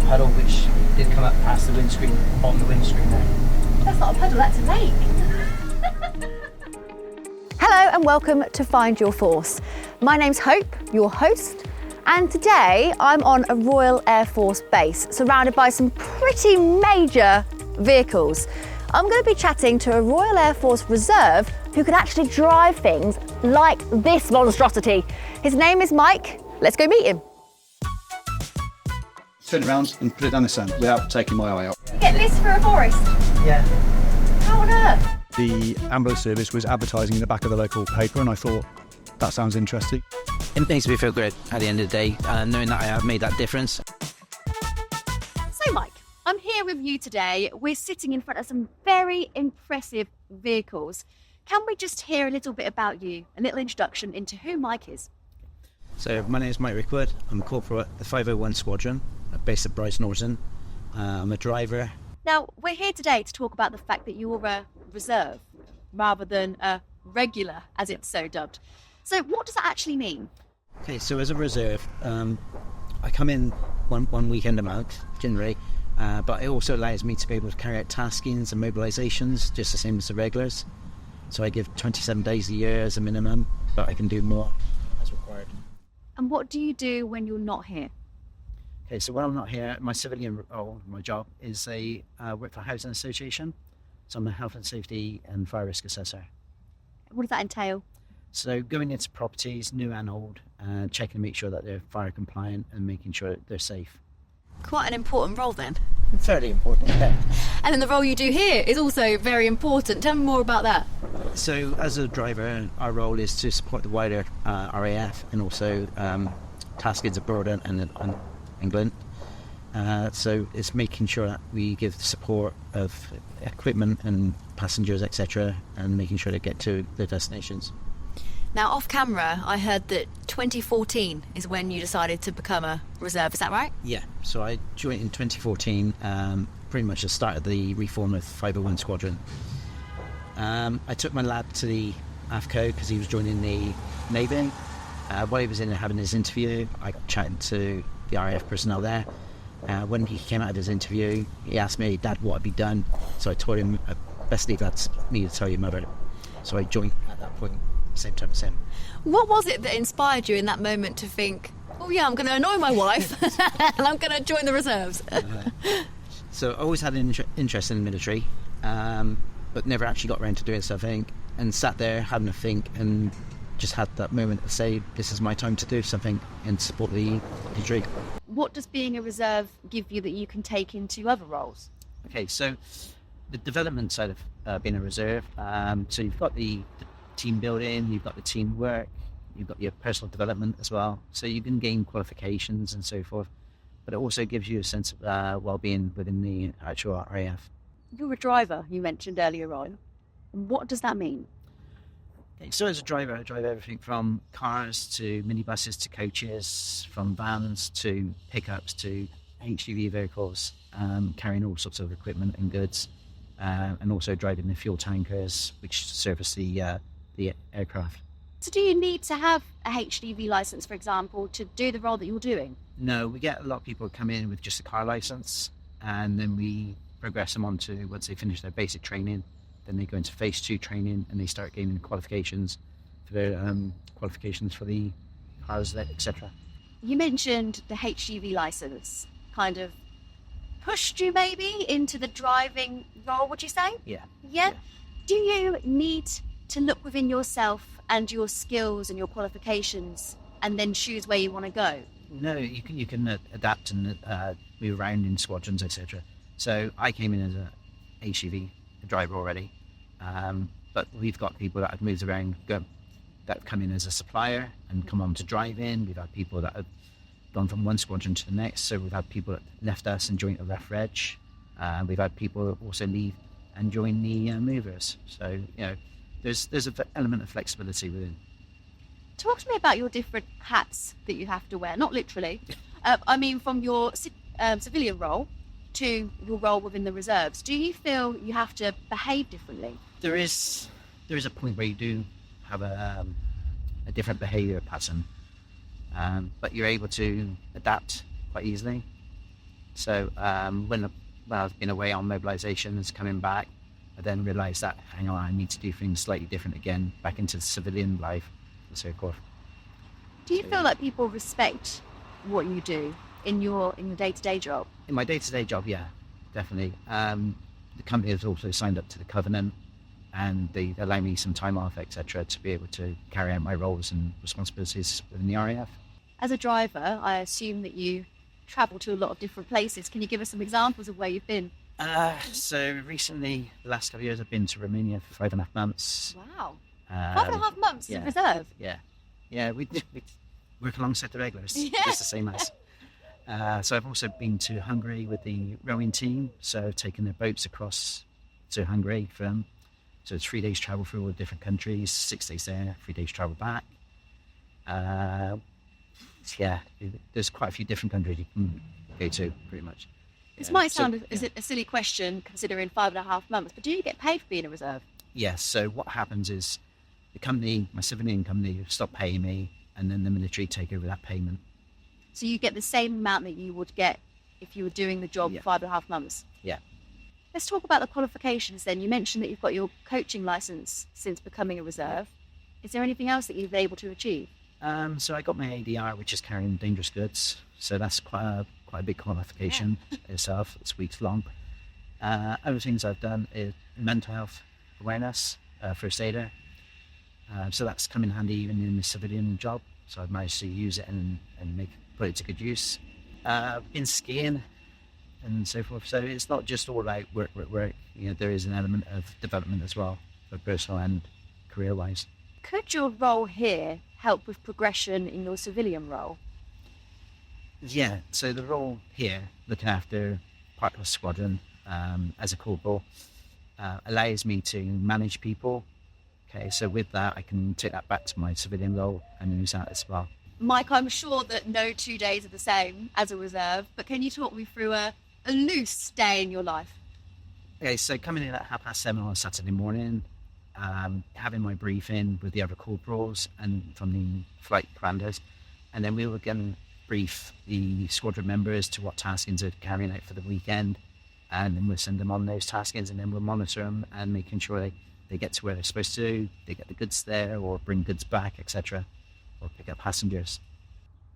puddle which did come up past the windscreen, on the windscreen there. That's not a puddle, that's a lake. Hello and welcome to Find Your Force. My name's Hope, your host, and today I'm on a Royal Air Force base surrounded by some pretty major vehicles. I'm going to be chatting to a Royal Air Force Reserve who can actually drive things like this monstrosity. His name is Mike. Let's go meet him. Turn it around and put it down the sun without taking my eye out. Get this for a forest? Yeah. How on earth? The ambulance service was advertising in the back of the local paper, and I thought, that sounds interesting. It makes me feel good at the end of the day, knowing that I have made that difference. So Mike, I'm here with you today. We're sitting in front of some very impressive vehicles. Can we just hear a little bit about you, a little introduction into who Mike is? So my name is Mike Rickwood. I'm a corporal at the 501 Squadron, based at Bryce Norton. I'm a driver. Now, we're here today to talk about the fact that you're a reserve rather than a regular, as it's so dubbed. So what does that actually mean? Okay, so as a reserve, I come in one weekend a month, generally, but it also allows me to be able to carry out taskings and mobilisations, just the same as the regulars. So I give 27 days a year as a minimum, but I can do more as required. And what do you do when you're not here? Okay, so when I'm not here, my civilian role, my job is I work for a housing association. So I'm a health and safety and fire risk assessor. What does that entail? So going into properties, new and old, checking to make sure that they're fire compliant and making sure that they're safe. Quite an important role then. Fairly important, yeah. And then the role you do here is also very important. Tell me more about that. So as a driver, our role is to support the wider RAF and also taskings abroad and England. So it's making sure that we give the support of equipment and passengers, etc., and making sure they get to their destinations. Now, off camera, I heard that 2014 is when you decided to become a reserve. Is that right? Yeah, so I joined in 2014, pretty much the start of the reform of 501 Squadron. I took my lad to the AFCO because he was joining the Navy. While he was in there having his interview, I chatted to the RAF personnel there. When he came out of his interview, he asked me, Dad, what have you done? So I told him, best leave that to me to tell your mother. So I joined at that point, same time as him. What was it that inspired you in that moment to think, oh yeah, I'm going to annoy my wife and I'm going to join the reserves? So I always had an interest in the military, but never actually got around to doing something, and sat there having a think and just had that moment to say, this is my time to do something and support the infantry. What does being a reserve give you that you can take into other roles? Okay, so the development side of being a reserve, so you've got the team building, you've got the teamwork, you've got your personal development as well. So you can gain qualifications and so forth, but it also gives you a sense of well-being within the actual RAF. You're a driver, you mentioned earlier on. What does that mean? Okay, so as a driver, I drive everything from cars to minibuses to coaches, from vans to pickups to HGV vehicles, carrying all sorts of equipment and goods, and also driving the fuel tankers which service the aircraft. So do you need to have a HGV licence, for example, to do the role that you're doing? No, we get a lot of people come in with just a car licence, and then we progress them on to, once they finish their basic training, then they go into phase 2 training and they start gaining qualifications for their qualifications for the cars, etc. You mentioned the HGV licence kind of pushed you maybe into the driving role, would you say? Yeah. Yeah? Do you need to look within yourself and your skills and your qualifications and then choose where you want to go? No, you can adapt and move around in squadrons, etc. So I came in as a HGV driver already, but we've got people that have moved around, that have come in as a supplier and come on to drive in. We've had people that have gone from one squadron to the next, so we've had people that left us and joined the RAF Reg. We've had people also leave and join the movers. So, there's an element of flexibility within. Talk to me about your different hats that you have to wear, not literally. I mean, from your civilian role to your role within the reserves. Do you feel you have to behave differently? There is a point where you do have a different behaviour pattern, but you're able to adapt quite easily. So when I've been away on mobilisations, coming back, I then realised that, hang on, I need to do things slightly different again, back into civilian life and so forth. Do you feel like people respect what you do in your day-to-day job? In my day-to-day job, yeah, definitely. The company has also signed up to the covenant, and they allow me some time off, etc., to be able to carry out my roles and responsibilities within the RAF. As a driver, I assume that you travel to a lot of different places. Can you give us some examples of where you've been? So recently, the last couple of years, I've been to Romania for 5.5 months. Wow. 5.5 months in reserve? Yeah, we work alongside the regulars, Yeah. just the same as. So I've also been to Hungary with the rowing team, so taking their boats across to Hungary for them. So it's 3 days travel through all the different countries, 6 days there, 3 days travel back. Yeah, there's quite a few different countries you can go to, pretty much. This Yeah. might So, sound a silly question considering 5.5 months, but do you get paid for being a reserve? Yes, so what happens is the company, my civilian company, stop paying me, and then the military take over that payment. So you get the same amount that you would get if you were doing the job Yeah. 5.5 months? Yeah. Let's talk about the qualifications then. You mentioned that you've got your coaching licence since becoming a reserve. Is there anything else that you've been able to achieve? So I got my ADR, which is carrying dangerous goods. So that's quite a big qualification itself. It's weeks long. Other things I've done is mental health awareness, first aider. So that's come in handy even in the civilian job. So I've managed to use it and put it to good use. Been skiing and so forth. So it's not just all about work. You know, there is an element of development as well, for personal and career-wise. Could your role here help with progression in your civilian role? Yeah, so the role here, looking after Park Plus Squadron as a corporal, allows me to manage people. Okay, so with that, I can take that back to my civilian role and use that as well. Mike, I'm sure that no 2 days are the same as a reserve, but can you talk me through a loose day in your life? Okay, so coming in at 7:30 on a Saturday morning, having my briefing with the other corporals and from the flight commanders, and then we will again brief the squadron members to what taskings are carrying out for the weekend, and then we'll send them on those taskings, and then we'll monitor them and making sure they get to where they're supposed to, they get the goods there or bring goods back, etc., or pick up passengers.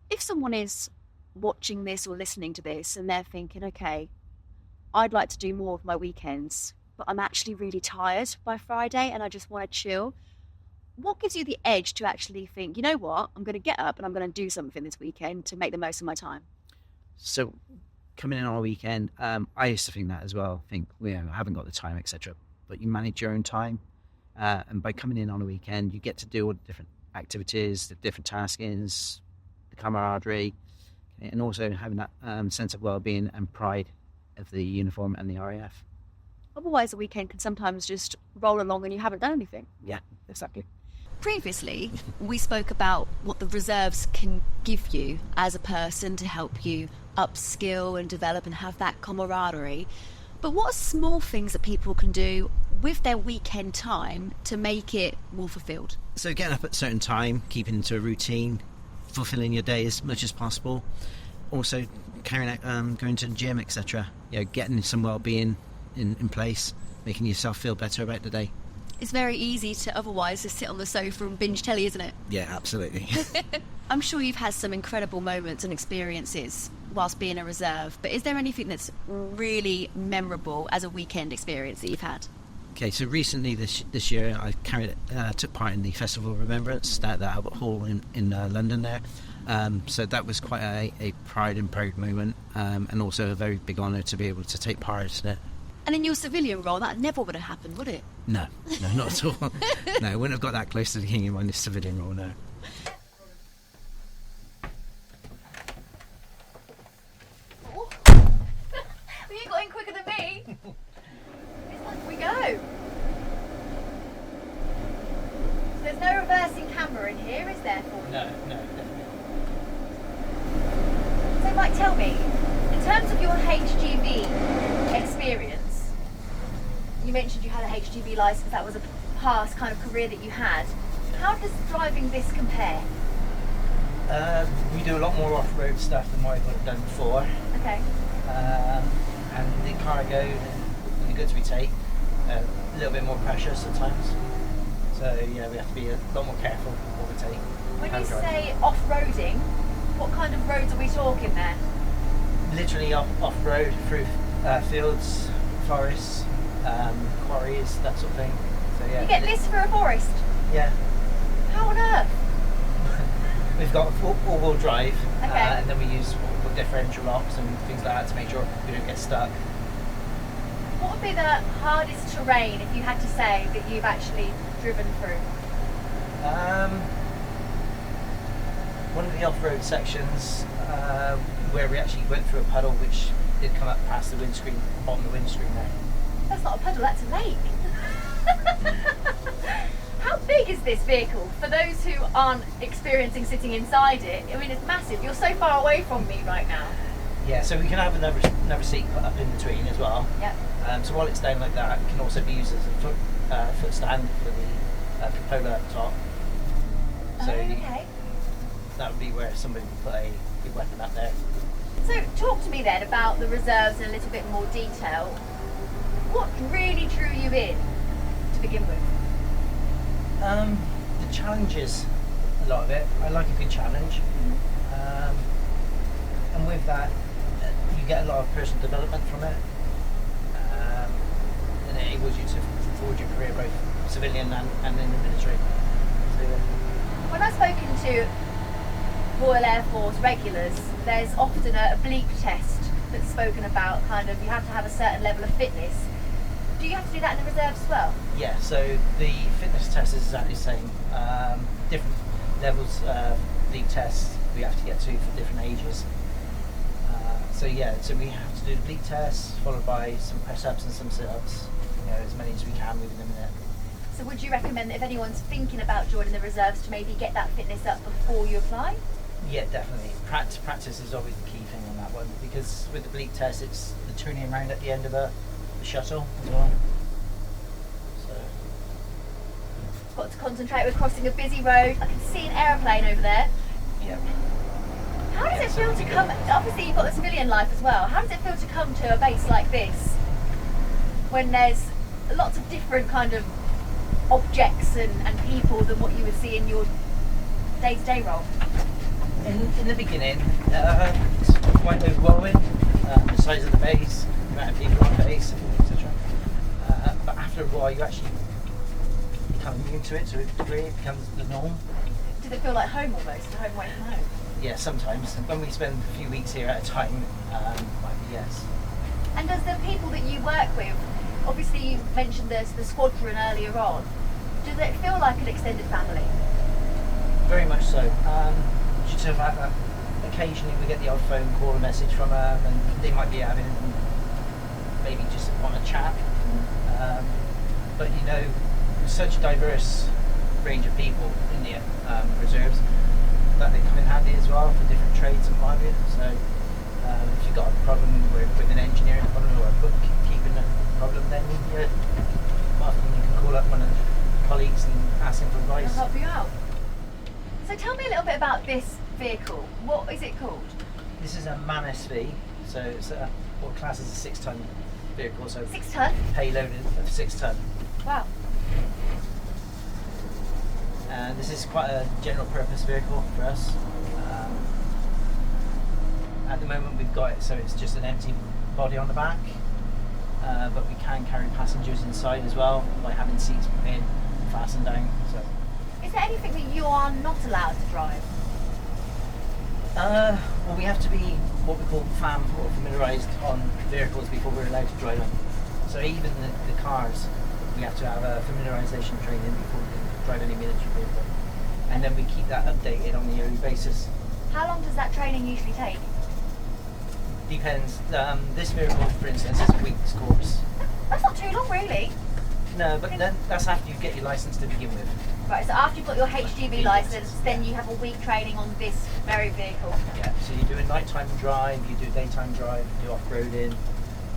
If someone is watching this or listening to this and they're thinking, okay, I'd like to do more of my weekends, but I'm actually really tired by Friday and I just want to chill, what gives you the edge to actually think, you know what, I'm going to get up and I'm going to do something this weekend to make the most of my time? So coming in on a weekend, I used to think that as well, think, I haven't got the time, etc. But you manage your own time, and by coming in on a weekend, you get to do all the different activities, the different taskings, the camaraderie, and also having that sense of well-being and pride of the uniform and the RAF. Otherwise, a weekend can sometimes just roll along and you haven't done anything. Yeah, exactly. Previously, we spoke about what the reserves can give you as a person to help you upskill and develop and have that camaraderie. But what are small things that people can do with their weekend time to make it more fulfilled? So getting up at a certain time, keeping to a routine, fulfilling your day as much as possible. Also carrying out, going to the gym, etc. Getting some well-being in place, making yourself feel better about the day. It's very easy to otherwise just sit on the sofa and binge telly, isn't it? Yeah, absolutely. I'm sure you've had some incredible moments and experiences whilst being a reserve, but is there anything that's really memorable as a weekend experience that you've had? Okay, so recently this year I took part in the Festival of Remembrance at the Albert Hall in London there. So that was quite a pride and proud moment, and also a very big honour to be able to take part in it. And in your civilian role, that never would have happened, would it? No, not at all. No, I wouldn't have got that close to the king in my civilian role, no. Well, you got in quicker than me. It's like we go. So there's no reversing camera in here, is there? No. So Mike, tell me, in terms of your HGV experience, you mentioned you had a HGV licence, that was a past kind of career that you had. How does driving this compare? We do a lot more off-road stuff than what I would have done before. Okay. cargo and the goods we take, a little bit more precious at times. So yeah, we have to be a lot more careful with what we take. When how you we drive. say off-roading, what kind of roads are we talking there? Literally off-road through fields, forests, quarries, that sort of thing. So yeah. You get this for a forest? Yeah. How on earth? We've got all-wheel drive, Okay. and then we use differential locks and things like that to make sure we don't get stuck. What would be the hardest terrain if you had to say that you've actually driven through? One of the off-road sections where we actually went through a puddle which did come up past the windscreen, bottom of the windscreen there. That's not a puddle, that's a lake. How big is this vehicle? For those who aren't experiencing sitting inside it, I mean, it's massive. You're so far away from me right now. Yeah, so we can have another seat put up in between as well. Yep. So while it's down like that, it can also be used as a foot stand for the cupola up top. So Okay. that would be where somebody would put a good weapon up there. So talk to me then about the reserves in a little bit more detail. What really drew you in to begin with? The challenges, a lot of it. I like a good challenge. And with that, you get a lot of personal development from it. And it enables you to forge your career both civilian and in the military. So, yeah. When I've spoken to Royal Air Force regulars, there's often a bleep test that's spoken about, kind of you have to have a certain level of fitness. Do you have to do that in the reserves as well? Yeah, so the fitness test is exactly the same. Different levels of league tests we have to get to for different ages. So we have to do the bleep test, followed by some press-ups and some sit-ups, as many as we can within a minute. So would you recommend that if anyone's thinking about joining the reserves to maybe get that fitness up before you apply? Yeah, definitely. Practice is always the key thing on that one, because with the bleep test, it's the turning around at the end of the shuttle as well. So Got to concentrate. We're crossing a busy road. I can see an aeroplane over there. yeah. How does Yeah, it so feel we to go- come? Obviously, you've got the civilian life as well. How does it feel to come to a base like this, when there's lots of different kind of objects and people than what you would see in your day-to-day role? In the beginning, it's quite overwhelming. The size of the base, the amount of people on the base, etc. But after a while, you actually become immune to it to a degree. It becomes the norm. Does it feel like home almost, a home away from home? Yeah, sometimes. When we spend a few weeks here at a time, might be yes. And does the people that you work with, obviously you mentioned the squadron earlier on, does it feel like an extended family? Very much so. Due to the fact that occasionally we get the odd phone call, a message from them, and they might be having maybe just want to chat. But there's such a diverse range of people in the reserves that they come in handy as well for different trades and what have you. So if you've got a problem with an engineering problem or a bookkeeping problem, then often you can call up one of the colleagues and ask them for They'll advice. help you out. So tell me a little bit about this vehicle. What is it called? This is a MAN SV, so it's what class is a 6-ton vehicle, so 6 ton? payload of 6 ton. Wow. And this is quite a general purpose vehicle for us. At the moment we've got it so it's just an empty body on the back, but we can carry passengers inside as well by having seats in, fastened down. So. Is there anything that you are not allowed to drive? Well, we have to be what we call FAM or familiarised on vehicles before we're allowed to drive them. So even the cars, we have to have a familiarisation training before we can drive any military vehicle. And then we keep that updated on a yearly basis. How long does that training usually take? Depends. This vehicle, for instance, is a week's course. That's not too long, really. No, but then that's after you get your licence to begin with. Right, so after you've got your HGV Yes. licence, then you have a week training on this very vehicle. Yeah, so you do a nighttime drive, you do daytime drive, you do off-roading.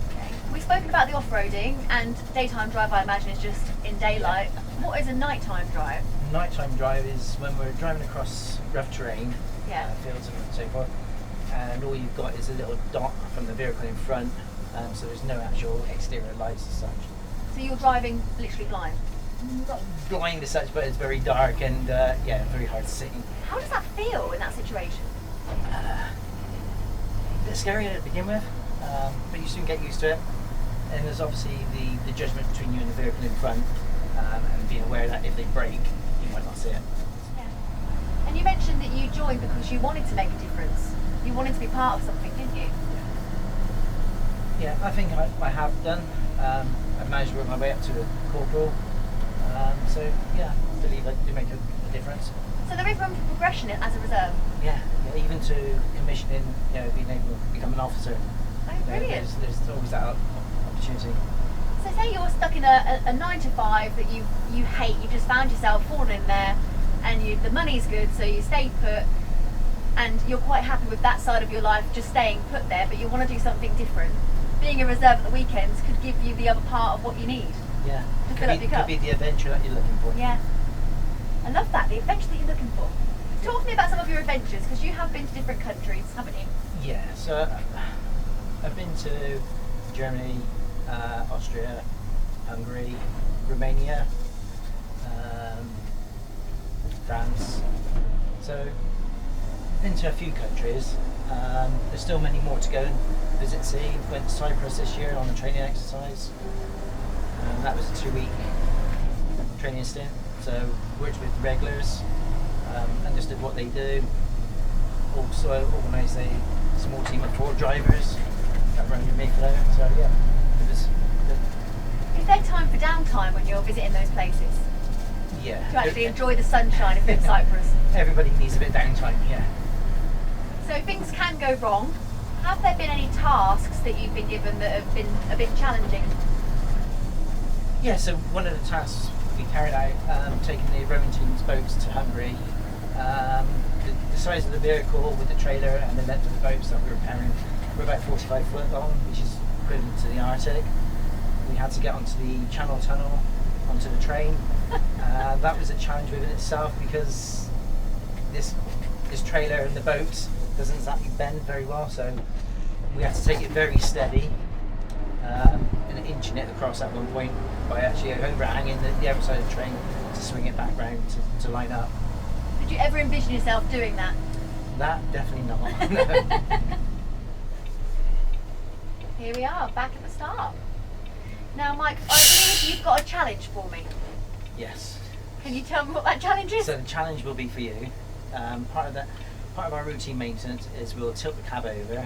Okay. We've spoken about the off-roading, and daytime drive, I imagine, is just in daylight. What is a nighttime drive? Nighttime drive is when we're driving across rough terrain, Yeah. fields and so forth, and all you've got is a little dot from the vehicle in front so there's no actual exterior lights as such. So you're driving literally blind. Not blind as such, but it's very dark and very hard to see. How does that feel in that situation? A bit scary to begin with, but you soon get used to it. And there's obviously the judgment between you and the vehicle in front, and being aware that if they brake, you might not see it. Yeah. And you mentioned that you joined because you wanted to make a difference. You wanted to be part of something, didn't you? Yeah, I think I have done. I've managed to work my way up to a corporal. So yeah, I believe I do make a difference. So there is room for progression as a reserve. Yeah, even to commissioning, being able to become an officer. Oh, brilliant. There's always that opportunity. So say you're stuck in a 9 to 5 that you hate, you just found yourself falling in there, and the money's good, so you stay put, and you're quite happy with that side of your life, just staying put there, but you want to do something different. Being a reserve at the weekends could give you the other part of what you need. Yeah, To fill up your cup. could be the adventure that you're looking for. Yeah. I love that, the adventure that you're looking for. Talk to me about some of your adventures, because you have been to different countries, haven't you? Yeah, so I've been to Germany, Austria, Hungary, Romania, France. So I've been to a few countries. There's still many more to go and visit, see. Went to Cyprus this year on a training exercise. That was a 2-week training stint. So worked with regulars, understood what they do. Also organised a small team of 4 drivers that run under me for there. So yeah, it was good. Is there time for downtime when you're visiting those places? Yeah. To actually enjoy the sunshine of Cyprus? Everybody needs a bit of downtime, yeah. So things can go wrong. Have there been any tasks that you've been given that have been a bit challenging? Yeah, so one of the tasks we carried out, taking the rowing team's boats to Hungary, the size of the vehicle with the trailer and the length of the boats that we were repairing were about 45 foot long, which is equivalent to the Arctic. We had to get onto the Channel Tunnel, onto the train. That was a challenge within itself because this trailer and the boat doesn't exactly bend very well, so we had to take it very steady and inching it across at one point by actually overhanging the other side of the train to swing it back round to line up. Did you ever envision yourself doing that? That definitely not. Here we are, back at the start. Now, Mike, I believe you've got a challenge for me. Yes. Can you tell me what that challenge is? So the challenge will be for you. Part of our routine maintenance is we'll tilt the cab over,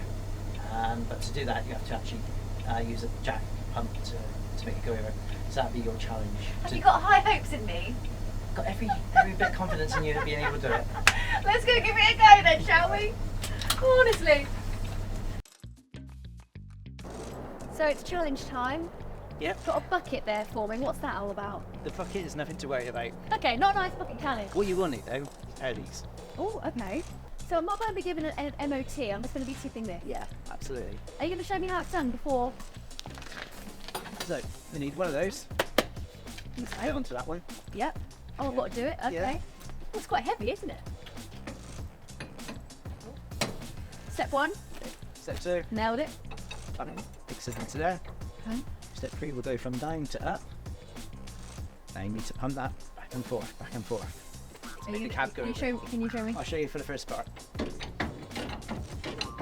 but to do that you have to actually use a jack pump to make it go over. So that'll be your challenge. Have you got high hopes in me? Got every bit of confidence in you of being able to do it. Let's go give it a go then, shall we? Honestly. So it's challenge time. Yep. Got a bucket there for me. What's that all about? The bucket is nothing to worry about. Okay, not a nice bucket challenge. What you will need though are these. Oh, okay. So I'm not going to be given an MOT. I'm just going to be tipping this. Yeah, absolutely. Are you going to show me how it's done before? So we need one of those. Okay. Go onto that one. Yep. Oh, I've got to do it. Okay. Yeah. Well, it's quite heavy, isn't it? Step 1, Step 2. nailed it. Fix it into there. Okay. Step 3 will go from down to up. Now you need to pump that back and forth, back and forth. To make the cab go over. Can you show me? I'll show you for the first part.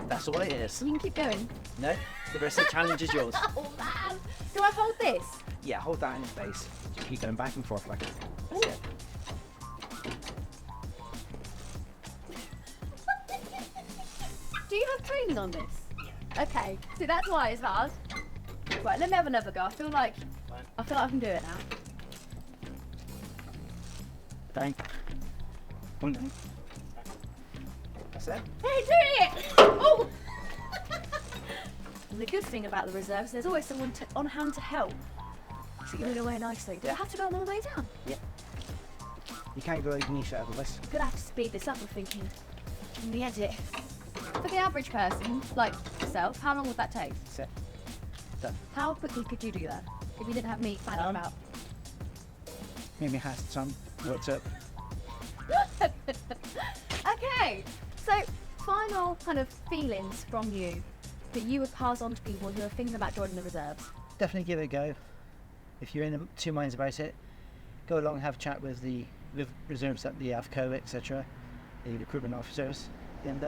That's all it is. You can keep going. No, the rest of the challenge is yours. Oh man! Do I hold this? Yeah, hold that in place. Just keep going back and forth like that. That's it. Do you have training on this? Okay, so that's why it's hard. Right, let me have another go. I feel like I can do it now. Bang. One down. That's it. Hey, doing it! Oh! And the good thing about the reserves, there's always someone on hand to help. So you're going away nicely. Do I have to go all the way down? Yeah. You can't go underneath it otherwise. I'm gonna have to speed this up, I'm thinking. In the edit. For the average person, like yourself, how long would that take? That's it. Done. How quickly could you do that if you didn't have me planning about? Maybe has some worked up. Okay, so final kind of feelings from you. that you would pass on to people who are thinking about joining the reserves? Definitely give it a go. If you're in two minds about it, go along and have a chat with the reserves at the AFCO, etc., the recruitment officers, and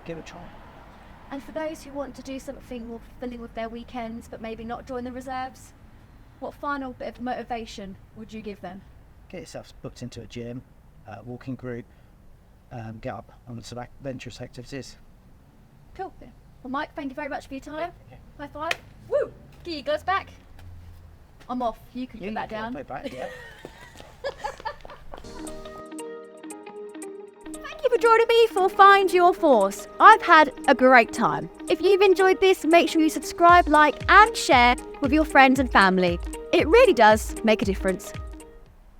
give it a try. And for those who want to do something more fulfilling with their weekends but maybe not join the reserves, what final bit of motivation would you give them? Get yourself booked into a gym, walking group, get up on some adventurous activities. Cool. Well, Mike, thank you very much for your time. High five. Woo! Get your gloves back. I'm off. You can put that down. Back, yeah. Thank you for joining me for Find Your Force. I've had a great time. If you've enjoyed this, make sure you subscribe, like, and share with your friends and family. It really does make a difference.